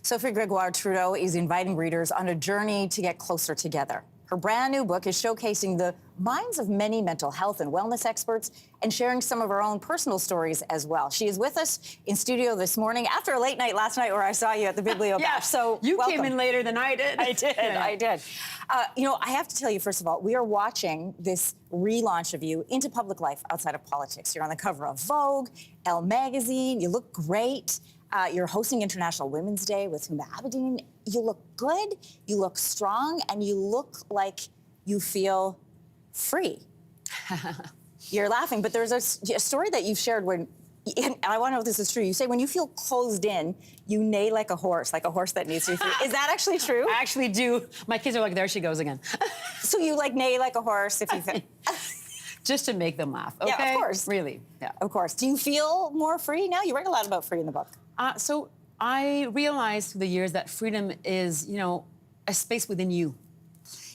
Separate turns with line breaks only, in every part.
Sophie Grégoire Trudeau is inviting readers on a journey to get closer together. Her brand new book is showcasing the minds of many mental health and wellness experts and sharing some of her own personal stories as well. She is with us in studio this morning after a late night last night where I saw you at the Biblio
Yeah,
Bash. So
you
welcome.
came in later than I did.
I did, I did. You know, I have to tell you, first of all, we are watching this relaunch of you into public life outside of politics. You're on the cover of Vogue, Elle magazine, you look great. You're hosting International Women's Day with Huma Abedin. You look good, you look strong, and you look like you feel free. You're laughing, but there's a story that you've shared when, and I want to know if this is true. You say when you feel closed in, you neigh like a horse that needs to be free. Is that actually true?
I actually do. My kids are like, there she goes again.
So you like neigh like a horse if you feel...
Just to make them laugh, okay?
Yeah, of course.
Really, yeah.
Of course. Do you feel more free now? You write a lot about free in the book.
So I realized through the years that freedom is, you know, a space within you.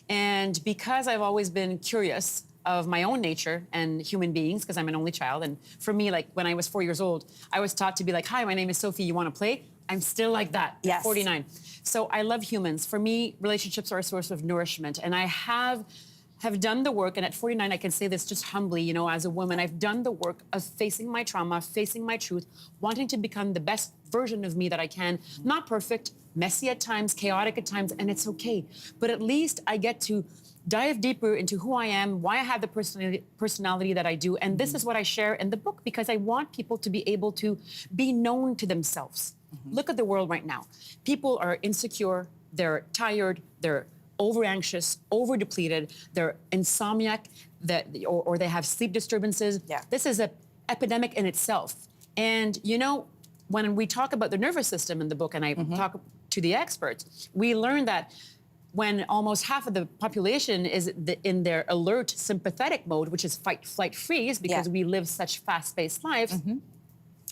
And because I've always been curious of my own nature and human beings, because I'm an only child, and for me, like when I was 4 years old, I was taught to be like, hi, my name is Sophie, you want to play? I'm still like that,
yes.
49. So I love humans. For me, relationships are a source of nourishment, and I have done the work, and at 49, I can say this just humbly, you know, as a woman, I've done the work of facing my trauma, facing my truth, wanting to become the best version of me that I can. Not perfect, messy at times, chaotic at times, and it's okay. But at least I get to dive deeper into who I am, why I have the personality that I do, and this is what I share in the book because I want people to be able to be known to themselves. Look at the world right now. People are insecure, they're tired, they're over-anxious, over-depleted, they're insomniac, or they have sleep disturbances.
Yeah.
This is an epidemic in itself. And, you know, when we talk about the nervous system in the book, and I talk to the experts, we learn that when almost half of the population is in their alert sympathetic mode, which is fight, flight, freeze, because we live such fast-paced lives,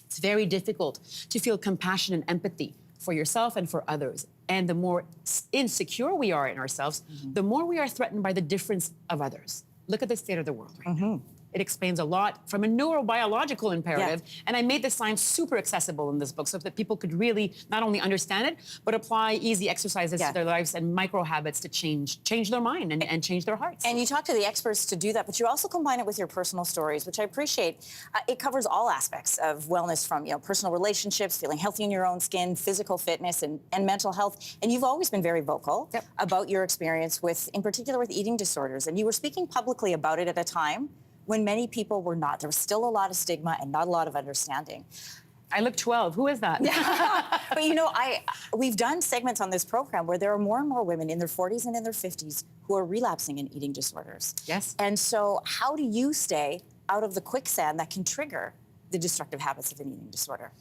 it's very difficult to feel compassion and empathy for yourself and for others. And the more insecure we are in ourselves, the more we are threatened by the difference of others. Look at the state of the world right now. It explains a lot from a neurobiological imperative. And I made the science super accessible in this book so that people could really not only understand it, but apply easy exercises to their lives and micro habits to change their mind and change their hearts.
And you talk to the experts to do that, but you also combine it with your personal stories, which I appreciate. It covers all aspects of wellness from, you know, personal relationships, feeling healthy in your own skin, physical fitness, and mental health. And you've always been very vocal about your experience with, in particular, with eating disorders. And you were speaking publicly about it at a time when many people were not. There was still a lot of stigma and not a lot of understanding.
I look 12. Who is that?
But you know, we've done segments on this program where there are more and more women in their 40s and in their 50s who are relapsing in eating disorders.
Yes.
And so how do you stay out of the quicksand that can trigger the destructive habits of an eating disorder?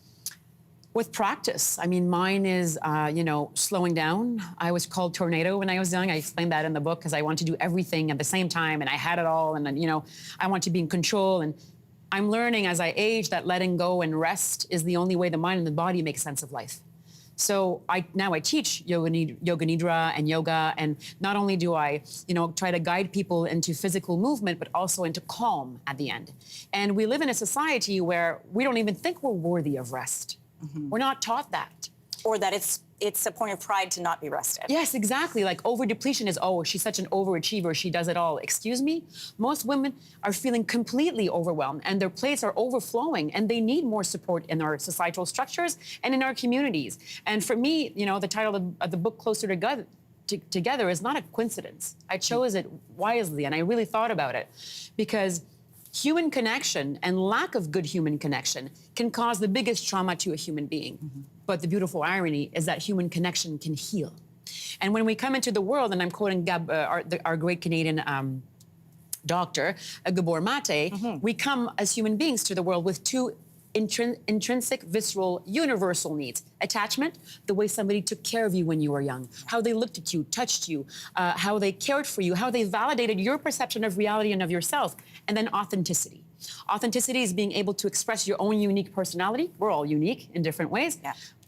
With practice. I mean, mine is, you know, slowing down. I was called Tornado when I was young. I explained that in the book because I wanted to do everything at the same time, and I had it all, and, you know, I want to be in control. And I'm learning as I age that letting go and rest is the only way the mind and the body make sense of life. So now I teach yoga nidra and yoga, and not only do I, you know, try to guide people into physical movement, but also into calm at the end. And we live in a society where we don't even think we're worthy of rest. We're not taught that.
Or that it's a point of pride to not be rested.
Yes, exactly. Like over-depletion is, oh, she's such an overachiever, she does it all. Excuse me? Most women are feeling completely overwhelmed and their plates are overflowing and they need more support in our societal structures and in our communities. And for me, you know, the title of the book, Closer Together, is not a coincidence. I chose it wisely and I really thought about it because human connection and lack of good human connection can cause the biggest trauma to a human being. But the beautiful irony is that human connection can heal. And when we come into the world, and I'm quoting our great Canadian doctor, Gabor Mate, we come as human beings to the world with two intrinsic, visceral, universal needs. Attachment, the way somebody took care of you when you were young, how they looked at you, touched you, how they cared for you, how they validated your perception of reality and of yourself. And then authenticity. Authenticity is being able to express your own unique personality. We're all unique in different ways,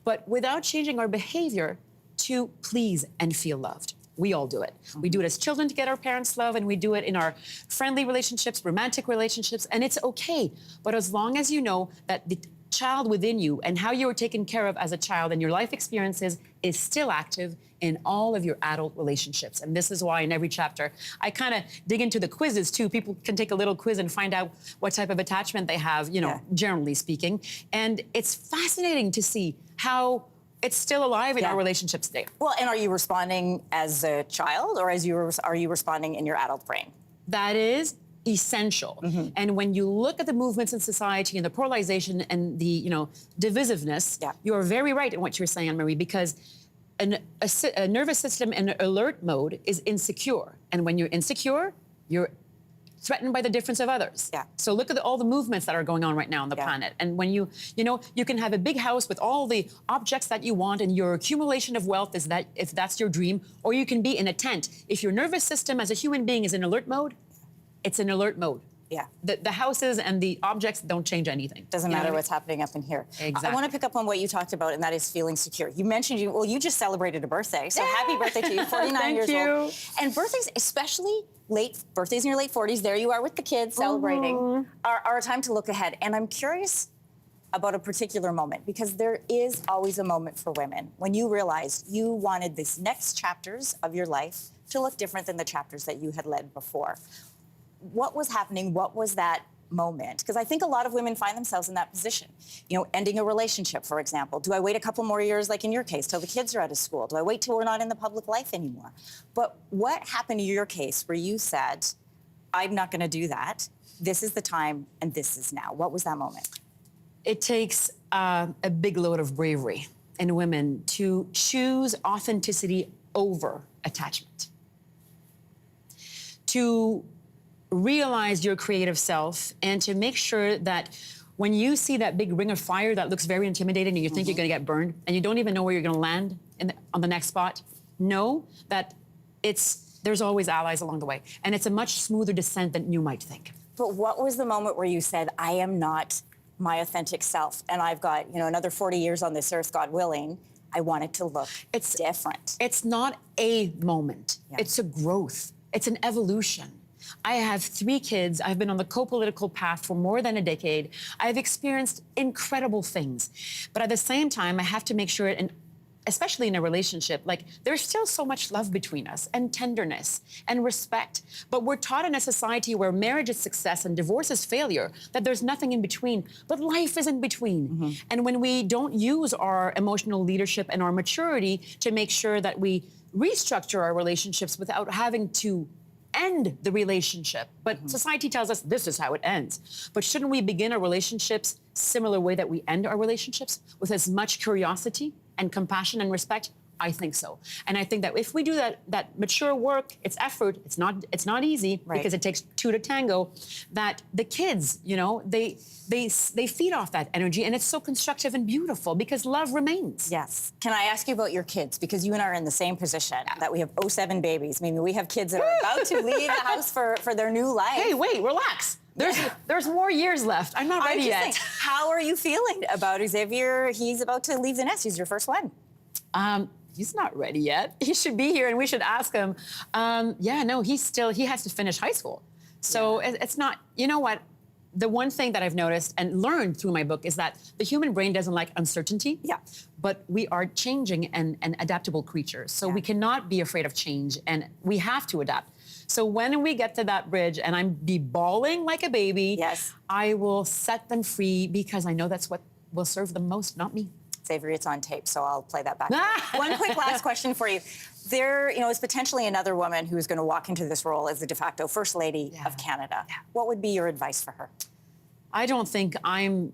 but without changing our behavior to please and feel loved. We all do it. We do it as children to get our parents' love, and we do it in our friendly relationships, romantic relationships, and it's okay. But as long as you know that child within you and how you were taken care of as a child and your life experiences is still active in all of your adult relationships. And this is why in every chapter, I kind of dig into the quizzes too. People can take a little quiz and find out what type of attachment they have, you know, generally speaking. And it's fascinating to see how it's still alive in our relationships today.
Well, and are you responding as a child or are you responding in your adult brain?
That is essential. And when you look at the movements in society and the polarization and the, you know, divisiveness, you are very right in what you're saying, Anne-Marie, because a nervous system in alert mode is insecure. And when you're insecure, you're threatened by the difference of others. So look at all the movements that are going on right now on the planet. And when you know, you can have a big house with all the objects that you want and your accumulation of wealth is that, if that's your dream, or you can be in a tent. If your nervous system as a human being is in alert mode, it's in alert mode. The houses and the objects don't change anything.
Doesn't matter what's happening up in here.
Exactly.
I want to pick up on what you talked about, and that is feeling secure. You mentioned you just celebrated a birthday, so happy birthday to you, 49 years old. And birthdays, especially birthdays in your late 40s, there you are with the kids celebrating, are a time to look ahead. And I'm curious about a particular moment, because there is always a moment for women when you realized you wanted this next chapters of your life to look different than the chapters that you had led before. What was happening? What was that moment? Because I think a lot of women find themselves in that position. You know, ending a relationship, for example. Do I wait a couple more years, like in your case, till the kids are out of school? Do I wait till we're not in the public life anymore? But what happened in your case where you said, I'm not going to do that. This is the time, and this is now. What was that moment?
It takes a big load of bravery in women to choose authenticity over attachment. To realize your creative self and to make sure that when you see that big ring of fire that looks very intimidating and you think you're going to get burned and you don't even know where you're going to land on the next spot, know that there's always allies along the way. And it's a much smoother descent than you might think.
But what was the moment where you said, I am not my authentic self, and I've got, you know, another 40 years on this earth, God willing, I want it to look different?
It's not a moment. It's a growth. It's an evolution. I have 3 kids. I've been on the co-political path for more than a decade. I've experienced incredible things. But at the same time, I have to make sure, and especially in a relationship, like there's still so much love between us and tenderness and respect. But we're taught in a society where marriage is success and divorce is failure, that there's nothing in between. But life is in between. And when we don't use our emotional leadership and our maturity to make sure that we restructure our relationships without having to end the relationship. But society tells us this is how it ends. But shouldn't we begin our relationships similar way that we end our relationships, with as much curiosity and compassion and respect? I think so. And I think that if we do that mature work, it's effort, it's not easy, because it takes 2 to tango, that the kids, you know, they feed off that energy, and it's so constructive and beautiful because love remains.
Yes. Can I ask you about your kids? Because you and I are in the same position, that we have 07 babies. I mean, we have kids that are about to leave the house for their new life.
Hey, wait, relax. There's more years left. I'm not ready yet.
How are you feeling about Xavier? He's about to leave the nest. He's your first one.
He's not ready yet. He should be here, and we should ask him. He has to finish high school. So it's not, you know what? The one thing that I've noticed and learned through my book is that the human brain doesn't like uncertainty. But we are changing and adaptable creatures. So we cannot be afraid of change, and we have to adapt. So when we get to that bridge and I'm bawling like a baby, I will set them free, because I know that's what will serve them most, not me.
Xavier, it's on tape, so I'll play that back. One quick last question for you. There, you know, is potentially another woman who is going to walk into this role as the de facto First Lady of Canada. What would be your advice for her?
I don't think I'm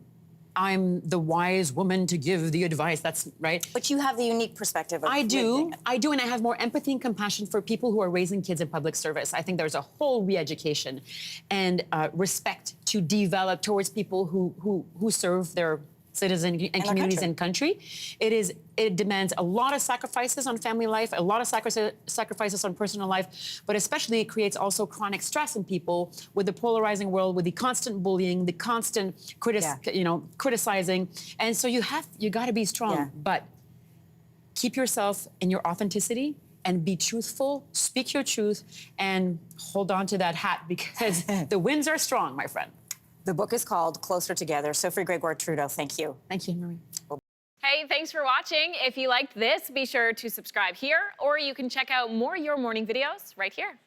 the wise woman to give the advice. That's right.
But you have the unique perspective of
I do, and I have more empathy and compassion for people who are raising kids in public service. I think there's a whole re-education and respect to develop towards people who serve their citizens and communities and country. It demands a lot of sacrifices on family life, a lot of sacrifices on personal life, but especially it creates also chronic stress in people with the polarizing world, with the constant bullying, the constant criticizing. And so you got to be strong, but keep yourself in your authenticity and be truthful, speak your truth, and hold on to that hat, because the winds are strong, my friend.
The book is called Closer Together. Sophie Grégoire Trudeau, thank you.
Thank you, Marie.
Hey, thanks for watching. If you liked this, be sure to subscribe here, or you can check out more Your Morning videos right here.